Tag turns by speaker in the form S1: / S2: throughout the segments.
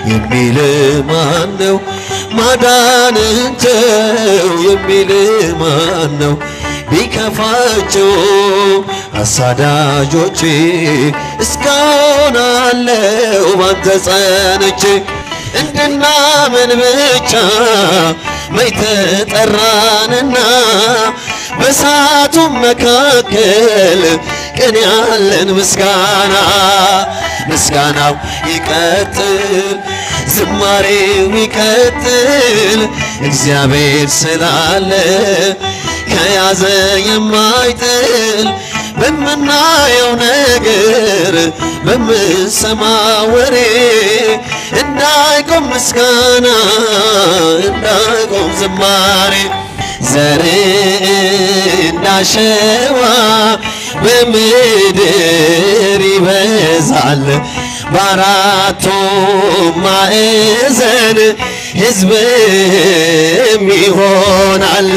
S1: የሚል ማነው? ማዳንን ተው የሚል ማነው? ቢከፋቸው አሳዳጆቼ እስካሁን አለው ባንተ ጸንቼ እንድናምን ብቻ መች ተጠራንና በሳቱም መካከል ቅን ያለን ምስጋና ምስጋናው ይቀጥል ዝማሬው ይቀጥል እግዚአብሔር ስላለ ከያዘ የማይጥል በምናየው ነገር በምንሰማው ወሬ እንዳይቆም ምስጋና እንዳይቆም ዝማሬ ዘር እንዳሸዋ በምድር ይበዛል በአራቱም ማዕዘን ሕዝብም ይሆናል።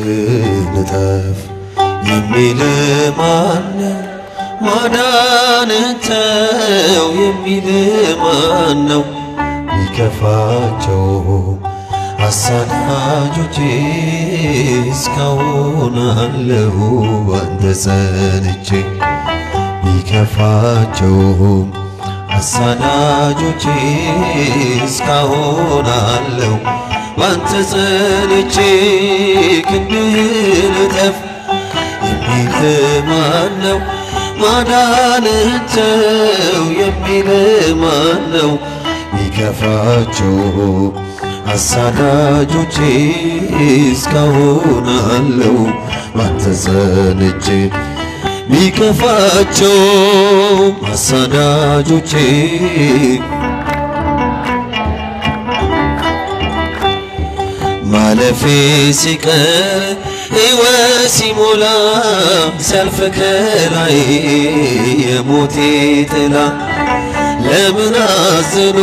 S1: ክንድንጠፍ የሚል ማነው? ማዳንን ተው የሚል ማነው? ቢከፋቸው አሳዳጆቼ እስካሁን አለሁ ባንተ ጸንቼ ቢከፋቸው አሳዳጆቼ እስካሁን አለሁ ባንተ ጸንቼ ክንድህን እጠፍ የሚል ማነው? ማዳንን ተው የሚል ማነው? ቢከፋቸው አሳዳጆቼ እስካሁን አለው ባንተ ጸንቼ ቢከፋቸው አሳዳጆቼ ማለፌ ሲቀር ሕይወት ሲሞላ ሲያልፍ ከላይ የሞቴ ጥላ ለምን አዝኖ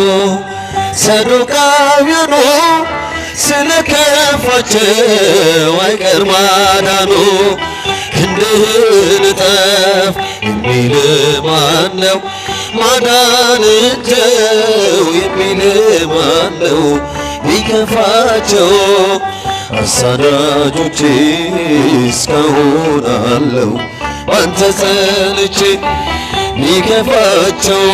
S1: ሰዶቃውያኑ ስለከፋቸው አይቀር ማዳኑ ክንድህን እጠፍ የሚል ማነው? ማዳንን ተው የሚል ማነው? ቢከፋቸው አሳዳጆቼ እስካሁን አለው ባንተ ጸንቼ ቢከፋቸው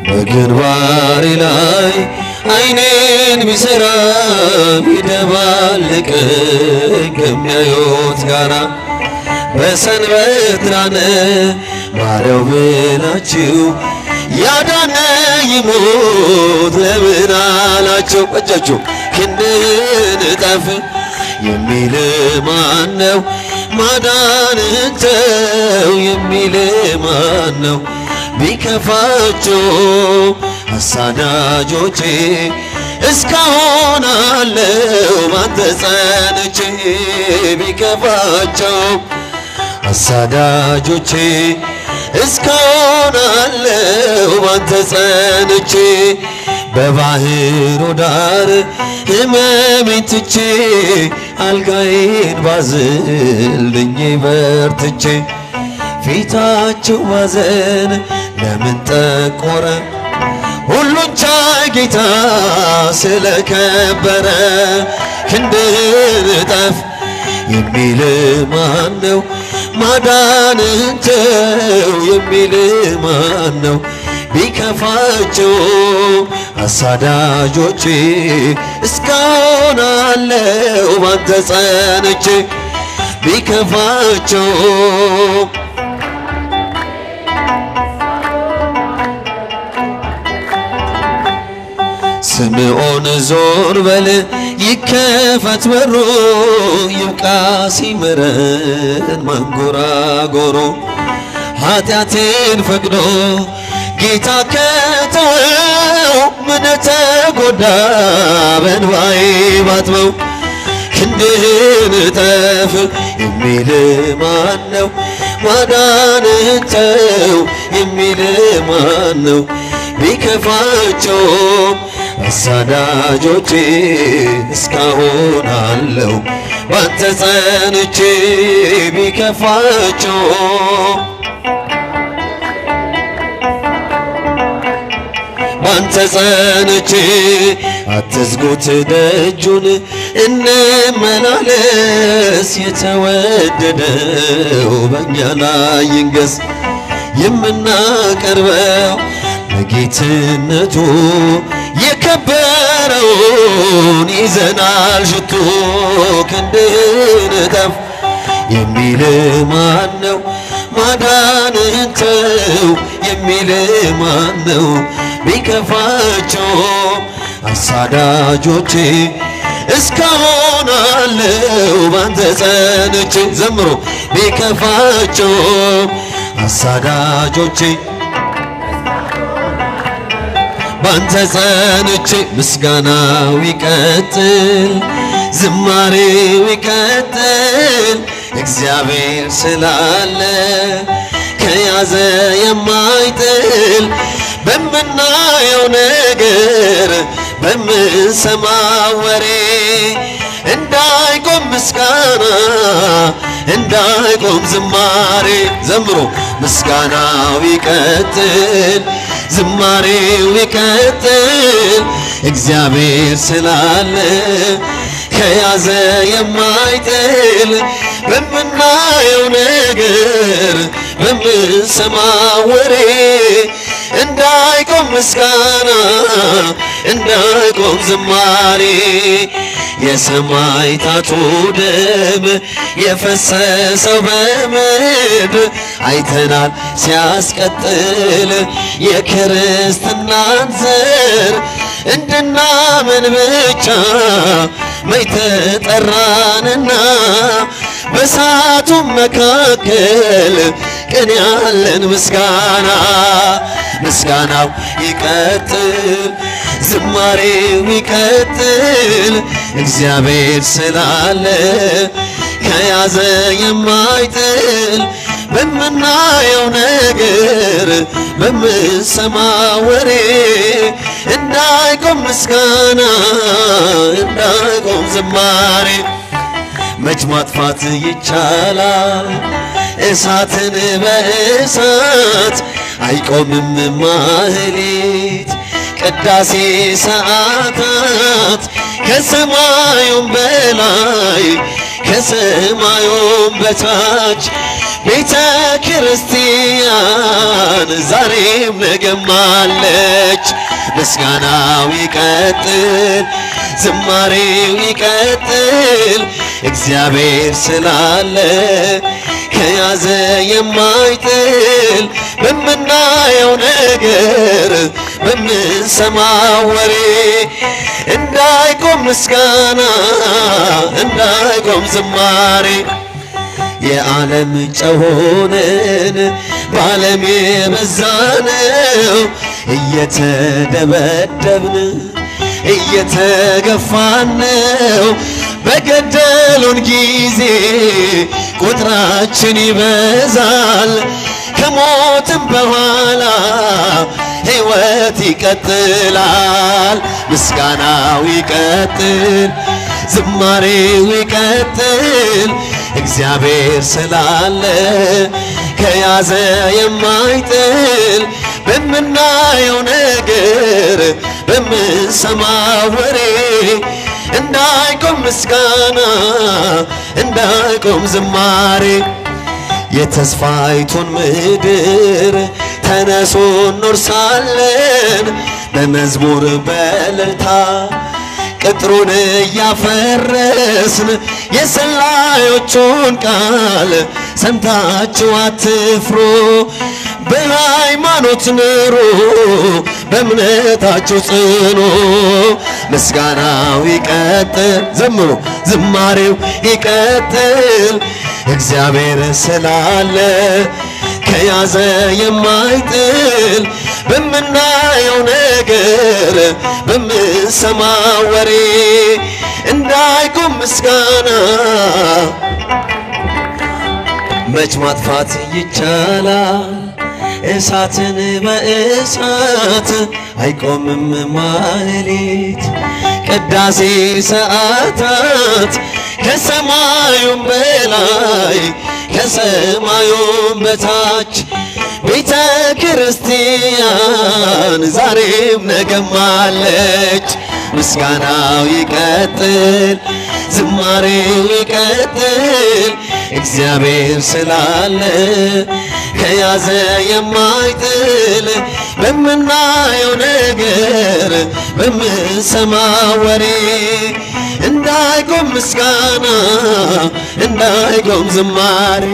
S1: በግንባሬ ላይ አይኔን ቢሰራ ቢደባልቀኝ ከሚያዩት ጋራ በሰንበት ላነ ባሪያው ብላችሁ ያዳነ ይሞት ለምን አላቸው? እጃችሁ ክንድህን እጠፍ የሚል ማነው? ማዳንን ተው የሚል ማነው? ቢከፋቸው አሳዳጆቼ እስካሁን አለው ባንተ ጸንቼ ቢከፋቸው አሳዳጆቼ እስካሁን አለው ባንተ ጸንቼ በባህሩ ዳር ሕመሜን ትቼ አልጋዬን ባዝልኝ በርትቼ ፊታቸው ባዘን ለምን ጠቆረ? ሁሉን ቻይ ጌታ ስለከበረ ክንድህን እጠፍ የሚል ማነው? ማዳንን ተው የሚል ማነው? ቢከፋቸው አሳዳጆቼ እስካሁን አለው ባንተ ጸንቼ ቢከፋቸው ስምዖን ዞር በል ይከፈት በሩ ይብቃ ሲምረን መንጎራጎሮ ኃጢአቴን ፈቅዶ ጌታ ከተወው ምን ተጎዳ በእንባዬ ባጥበው ክንድህን እጠፍ የሚል ማነው? ማዳንህን ተው የሚል ማነው? ቢከፋቸውም አሳዳጆቼ እስካሁን አለው ባንተ ጸንቼ። ቢከፋቸውም ባንተ ጸንቼ አትዝጉት ደጁን እንመላለስ። የተወደደው በእኛ ላይ ይንገስ የምናቀርበው በጌትነቱ የከበረውን ይዘናል ሽቱ። ክንድህን እጠፍ የሚል ማነው? ማዳንህን ተው የሚል ማነው? ቢከፋቸውም አሳዳጆቼ እስካሁን አለው ባንተ ጸንቼ። ዘምሮ ቢከፋቸውም አሳዳጆቼ ባንተ ጸንቼ። ምስጋናው ይቀጥል ዝማሬው ይቀጥል እግዚአብሔር ስላለ ከያዘ የማይጥል በምናየው ነገር በምንሰማው ወሬ እንዳይቆም ምስጋና እንዳይቆም ዝማሬ። ዘምሮ ምስጋናው ይቀጥል ዝማሬው ይቀጥል እግዚአብሔር ስላለ ከያዘ የማይጥል በምናየው ነገር በምንሰማው ወሬ እንዳይቆም ምስጋና እንዳይቆም ዝማሬ። የሰማዕታቱ ደም የፈሰሰው በምድር አይተናል ሲያስቀጥል የክርስትናን ዘር እንድናምን ብቻ መች ተጠራንና በእሳቱ መካከል ቅን ያለን ምስጋና። ምስጋናው ይቀጥል ዝማሬው ይቀጥል እግዚአብሔር ስላለ ከያዘ የማይጥል በምናየው ነገር በምንሰማው ወሬ እንዳይቆም ምስጋና እንዳይቆም ዝማሬ። መች ማጥፋት ይቻላል እሳትን በእሳት አይቆምም ማህሌት ቅዳሴ ሰዓታት ከሰማዩም በላይ ከሰማዩም በታች ቤተ ክርስቲያን ዛሬም ነገም አለች። ምስጋናው ይቀጥል ዝማሬው ይቀጥል እግዚአብሔር ስላለ ከያዘ የማይጥል በምናየው ነገር በምንሰማው ወሬ እንዳይቆም ምስጋና እንዳይቆም ዝማሬ። የዓለም ጨው ሆነን በዓለም የበዛነው እየተደበደብን እየተገፋነው በገደሉን ጊዜ ቁጥራችን ይበዛል። ከሞትም በኋላ ሕይወት ይቀጥላል። ምስጋናው ይቀጥል ዝማሬው ይቀጥል እግዚአብሔር ስላለ ከያዘ የማይጥል በምናየው ነገር በምንሰማው ወሬ እንዳይቆም ምስጋና እንዳይቆም ዝማሬ። የተስፋይቱን ምድር ተነሱ እንወርሳለን በመዝሙር በእልልታ ቅጥሩን እያፈረስን የሰላዮቹን ቃል ሰምታችሁ አትፍሩ። በሃይማኖት ኑሩ በእምነታችሁ ጽኑ። ምስጋናው ይቀጥል ዘምሩ ዝማሬው ይቀጥል እግዚአብሔር ስላለ ከያዘ የማይጥል በምናየው ነገር በምንሰማው ወሬ እንዳይቆም ምስጋና መች ማጥፋት ይቻላል? እሳትን በእሳት አይቆምም ማህሌት። ቅዳሴ ሰዓታት ከሰማዩም በላይ ከሰማዩም በታች ቤተ ክርስቲያን ዛሬም ነገም አለች። ምስጋናው ይቀጥል፣ ዝማሬው ይቀጥል። እግዚአብሔር ስላለ ከያዘ የማይጥል በምናየው ነገር በምንሰማው ወሬ እንዳይቆም ምስጋና እንዳይቆም ዝማሬ